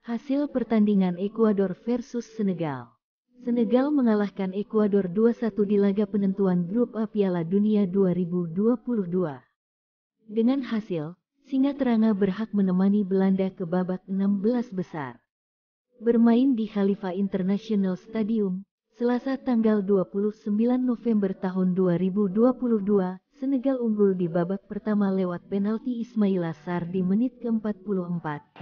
Hasil pertandingan Ekuador versus Senegal. Senegal mengalahkan Ekuador 2-1 di laga penentuan Grup A Piala Dunia 2022. Dengan hasil, Singa Teranga berhak menemani Belanda ke babak 16 besar. Bermain di Khalifa International Stadium, Selasa tanggal 29 November tahun 2022, Senegal unggul di babak pertama lewat penalti Ismaila Sarr di menit ke-44.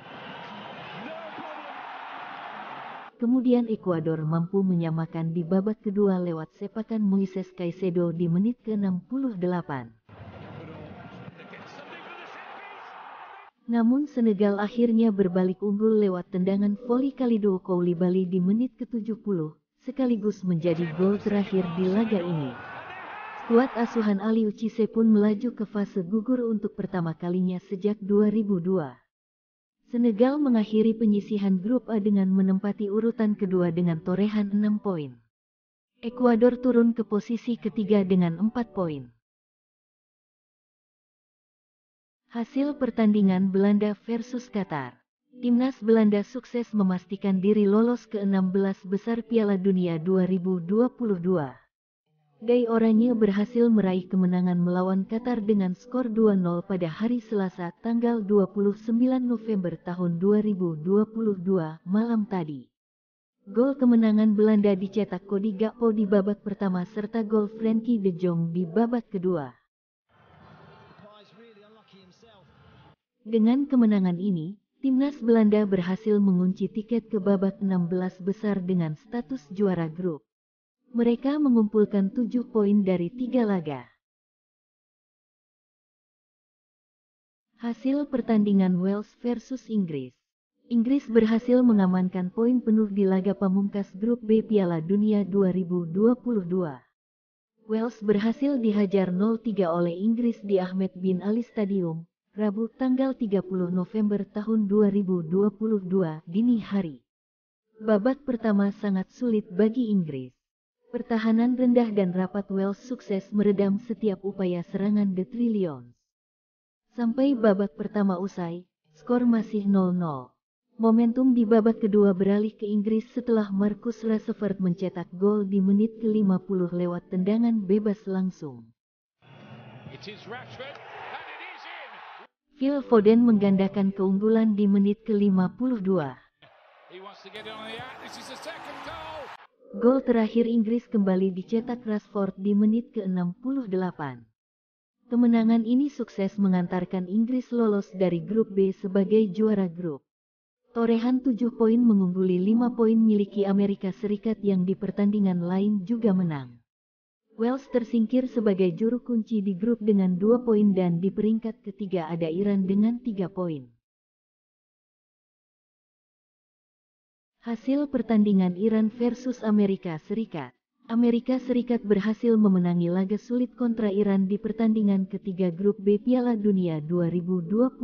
Kemudian Ekuador mampu menyamakan di babak kedua lewat sepakan Moises Caicedo di menit ke-68. Namun Senegal akhirnya berbalik unggul lewat tendangan voli Kalidou Koulibaly di menit ke-70, sekaligus menjadi gol terakhir di laga ini. Skuad asuhan Aliou Cisse pun melaju ke fase gugur untuk pertama kalinya sejak 2002. Senegal mengakhiri penyisihan Grup A dengan menempati urutan kedua dengan torehan 6 poin. Ekuador turun ke posisi ketiga dengan 4 poin. Hasil pertandingan Belanda versus Qatar. Timnas Belanda sukses memastikan diri lolos ke 16 besar Piala Dunia 2022. Dai Oranye berhasil meraih kemenangan melawan Qatar dengan skor 2-0 pada hari Selasa tanggal 29 November tahun 2022 malam tadi. Gol kemenangan Belanda dicetak Cody Gakpo di babak pertama serta gol Frenkie de Jong di babak kedua. Dengan kemenangan ini, timnas Belanda berhasil mengunci tiket ke babak 16 besar dengan status juara grup. Mereka mengumpulkan 7 poin dari 3 laga. Hasil pertandingan Wales versus Inggris. Inggris berhasil mengamankan poin penuh di laga pamungkas Grup B Piala Dunia 2022. Wales berhasil dihajar 0-3 oleh Inggris di Ahmed bin Ali Stadium, Rabu tanggal 30 November tahun 2022 dini hari. Babak pertama sangat sulit bagi Inggris. Pertahanan rendah dan rapat Wales sukses meredam setiap upaya serangan The Three Lions. Sampai babak pertama usai, skor masih 0-0. Momentum di babak kedua beralih ke Inggris setelah Marcus Rashford mencetak gol di menit ke-50 lewat tendangan bebas langsung. Phil Foden menggandakan keunggulan di menit ke-52. Gol terakhir Inggris kembali dicetak Rashford di menit ke-68. Kemenangan ini sukses mengantarkan Inggris lolos dari Grup B sebagai juara grup. Torehan 7 poin mengungguli 5 poin miliki Amerika Serikat yang di pertandingan lain juga menang. Wales tersingkir sebagai juru kunci di grup dengan 2 poin dan di peringkat ketiga ada Iran dengan 3 poin. Hasil pertandingan Iran versus Amerika Serikat. Amerika Serikat berhasil memenangi laga sulit kontra Iran di pertandingan ketiga Grup B Piala Dunia 2022.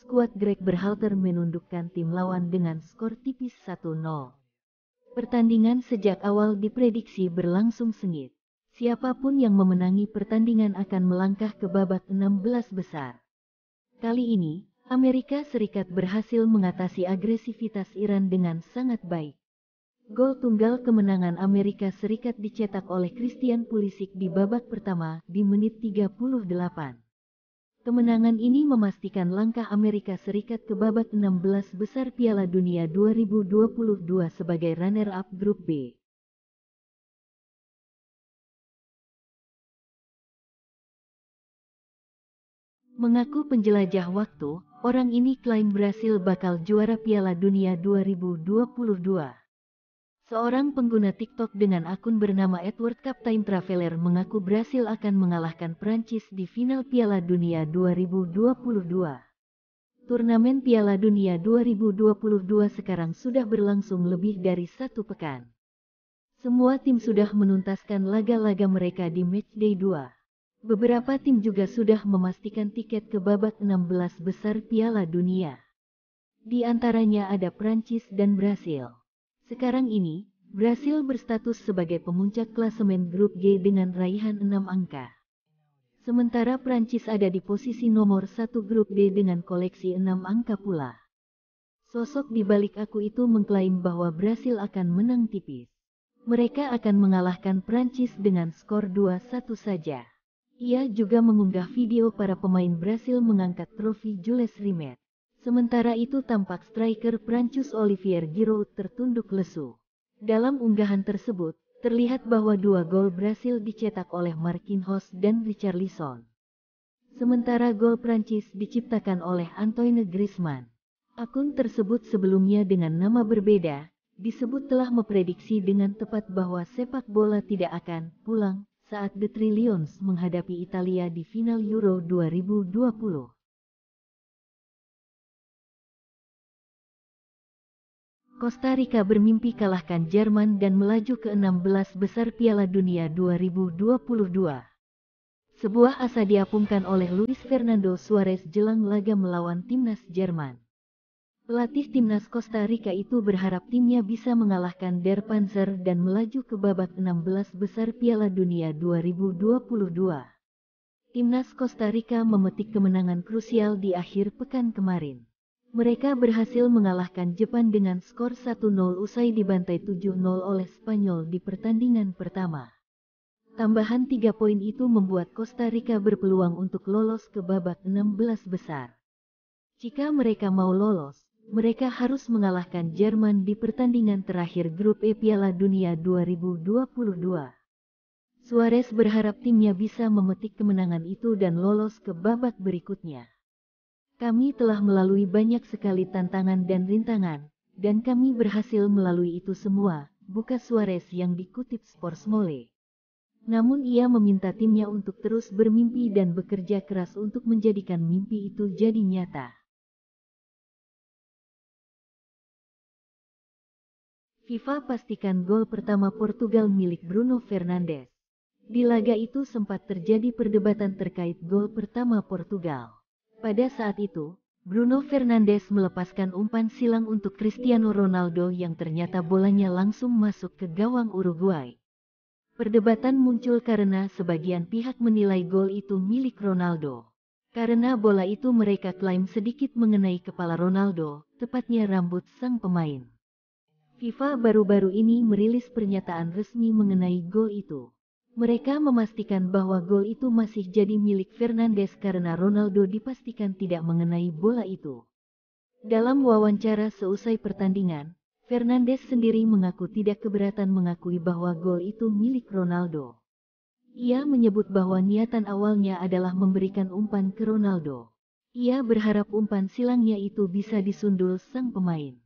Skuad Greg Berhalter menundukkan tim lawan dengan skor tipis 1-0. Pertandingan sejak awal diprediksi berlangsung sengit. Siapapun yang memenangi pertandingan akan melangkah ke babak 16 besar. Kali ini, Amerika Serikat berhasil mengatasi agresivitas Iran dengan sangat baik. Gol tunggal kemenangan Amerika Serikat dicetak oleh Christian Pulisic di babak pertama di menit 38. Kemenangan ini memastikan langkah Amerika Serikat ke babak 16 besar Piala Dunia 2022 sebagai runner-up Grup B. Mengaku penjelajah waktu, orang ini klaim Brasil bakal juara Piala Dunia 2022. Seorang pengguna TikTok dengan akun bernama Edward Captain Traveler mengaku Brasil akan mengalahkan Prancis di final Piala Dunia 2022. Turnamen Piala Dunia 2022 sekarang sudah berlangsung lebih dari 1 pekan. Semua tim sudah menuntaskan laga-laga mereka di Matchday 2. Beberapa tim juga sudah memastikan tiket ke babak 16 besar Piala Dunia. Di antaranya ada Prancis dan Brasil. Sekarang ini, Brasil berstatus sebagai pemuncak klasemen Grup G dengan raihan 6 angka. Sementara Prancis ada di posisi nomor 1 Grup D dengan koleksi 6 angka pula. Sosok di balik aku itu mengklaim bahwa Brasil akan menang tipis. Mereka akan mengalahkan Prancis dengan skor 2-1 saja. Ia juga mengunggah video para pemain Brasil mengangkat trofi Jules Rimet. Sementara itu tampak striker Prancis Olivier Giroud tertunduk lesu. Dalam unggahan tersebut, terlihat bahwa 2 gol Brasil dicetak oleh Marquinhos dan Richarlison. Sementara gol Prancis diciptakan oleh Antoine Griezmann. Akun tersebut sebelumnya dengan nama berbeda, disebut telah memprediksi dengan tepat bahwa sepak bola tidak akan pulang saat The Three Lions menghadapi Italia di final Euro 2020. Costa Rica bermimpi kalahkan Jerman dan melaju ke 16 besar Piala Dunia 2022. Sebuah asa diapungkan oleh Luis Fernando Suarez jelang laga melawan timnas Jerman. Pelatih timnas Costa Rica itu berharap timnya bisa mengalahkan Der Panzer dan melaju ke babak 16 besar Piala Dunia 2022. Timnas Costa Rica memetik kemenangan krusial di akhir pekan kemarin. Mereka berhasil mengalahkan Jepang dengan skor 1-0 usai dibantai 7-0 oleh Spanyol di pertandingan pertama. Tambahan 3 poin itu membuat Costa Rica berpeluang untuk lolos ke babak 16 besar. Jika mereka mau lolos, mereka harus mengalahkan Jerman di pertandingan terakhir grup E Piala Dunia 2022. Suarez berharap timnya bisa memetik kemenangan itu dan lolos ke babak berikutnya. Kami telah melalui banyak sekali tantangan dan rintangan, dan kami berhasil melalui itu semua, buka Suarez yang dikutip Sportsmole. Namun ia meminta timnya untuk terus bermimpi dan bekerja keras untuk menjadikan mimpi itu jadi nyata. FIFA pastikan gol pertama Portugal milik Bruno Fernandes. Di laga itu sempat terjadi perdebatan terkait gol pertama Portugal. Pada saat itu, Bruno Fernandes melepaskan umpan silang untuk Cristiano Ronaldo yang ternyata bolanya langsung masuk ke gawang Uruguay. Perdebatan muncul karena sebagian pihak menilai gol itu milik Ronaldo. Karena bola itu mereka klaim sedikit mengenai kepala Ronaldo, tepatnya rambut sang pemain. FIFA baru-baru ini merilis pernyataan resmi mengenai gol itu. Mereka memastikan bahwa gol itu masih jadi milik Fernandes karena Ronaldo dipastikan tidak mengenai bola itu. Dalam wawancara seusai pertandingan, Fernandes sendiri mengaku tidak keberatan mengakui bahwa gol itu milik Ronaldo. Ia menyebut bahwa niatan awalnya adalah memberikan umpan ke Ronaldo. Ia berharap umpan silangnya itu bisa disundul sang pemain.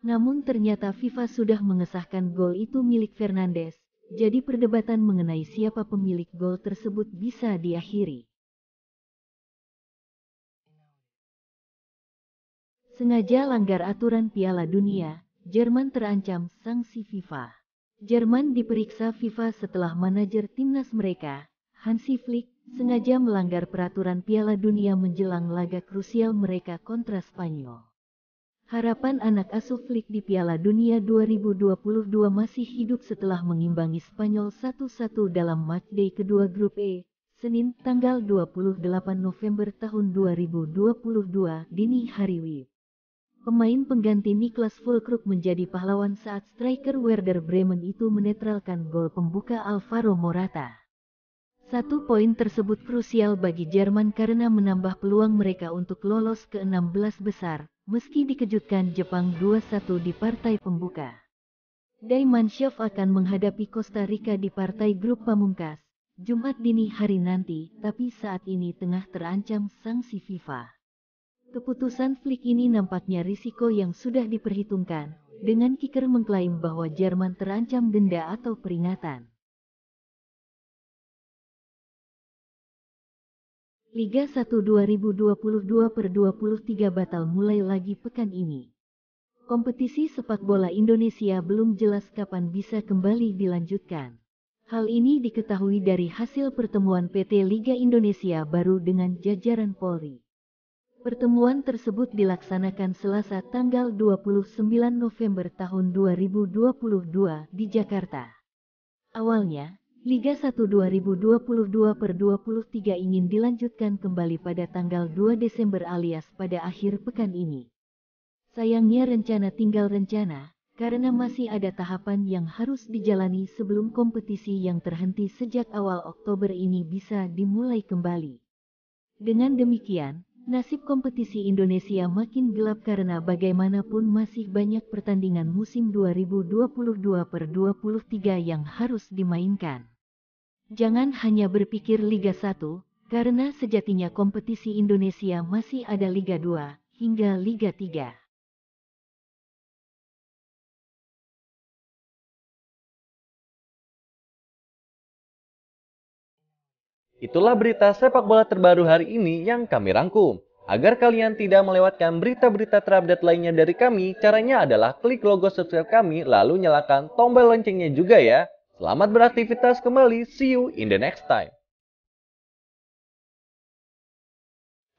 Namun ternyata FIFA sudah mengesahkan gol itu milik Fernandes. Jadi perdebatan mengenai siapa pemilik gol tersebut bisa diakhiri. Sengaja langgar aturan Piala Dunia, Jerman terancam sanksi FIFA. Jerman diperiksa FIFA setelah manajer timnas mereka, Hansi Flick, sengaja melanggar peraturan Piala Dunia menjelang laga krusial mereka kontra Spanyol. Harapan anak asuh Flick di Piala Dunia 2022 masih hidup setelah mengimbangi Spanyol 1-1 dalam matchday kedua grup E, Senin tanggal 28 November tahun 2022 dini hari WIB. Pemain pengganti Niklas Füllkrug menjadi pahlawan saat striker Werder Bremen itu menetralkan gol pembuka Alvaro Morata. 1 poin tersebut krusial bagi Jerman karena menambah peluang mereka untuk lolos ke 16 besar, meski dikejutkan Jepang 2-1 di partai pembuka. Die Mannschaft akan menghadapi Costa Rica di partai grup pamungkas, Jumat dini hari nanti, tapi saat ini tengah terancam sanksi FIFA. Keputusan Flick ini nampaknya risiko yang sudah diperhitungkan, dengan kicker mengklaim bahwa Jerman terancam denda atau peringatan. Liga 1 2022/23 batal mulai lagi pekan ini. Kompetisi sepak bola Indonesia belum jelas kapan bisa kembali dilanjutkan. Hal ini diketahui dari hasil pertemuan PT Liga Indonesia baru dengan jajaran Polri. Pertemuan tersebut dilaksanakan Selasa tanggal 29 November tahun 2022 di Jakarta. Awalnya, Liga 1 2022/23 ingin dilanjutkan kembali pada tanggal 2 Desember alias pada akhir pekan ini. Sayangnya rencana tinggal rencana, karena masih ada tahapan yang harus dijalani sebelum kompetisi yang terhenti sejak awal Oktober ini bisa dimulai kembali. Dengan demikian, nasib kompetisi Indonesia makin gelap karena bagaimanapun masih banyak pertandingan musim 2022/23 yang harus dimainkan. Jangan hanya berpikir Liga 1, karena sejatinya kompetisi Indonesia masih ada Liga 2 hingga Liga 3. Itulah berita sepak bola terbaru hari ini yang kami rangkum. Agar kalian tidak melewatkan berita-berita terupdate lainnya dari kami, caranya adalah klik logo subscribe kami lalu nyalakan tombol loncengnya juga ya. Selamat beraktivitas kembali, see you in the next time.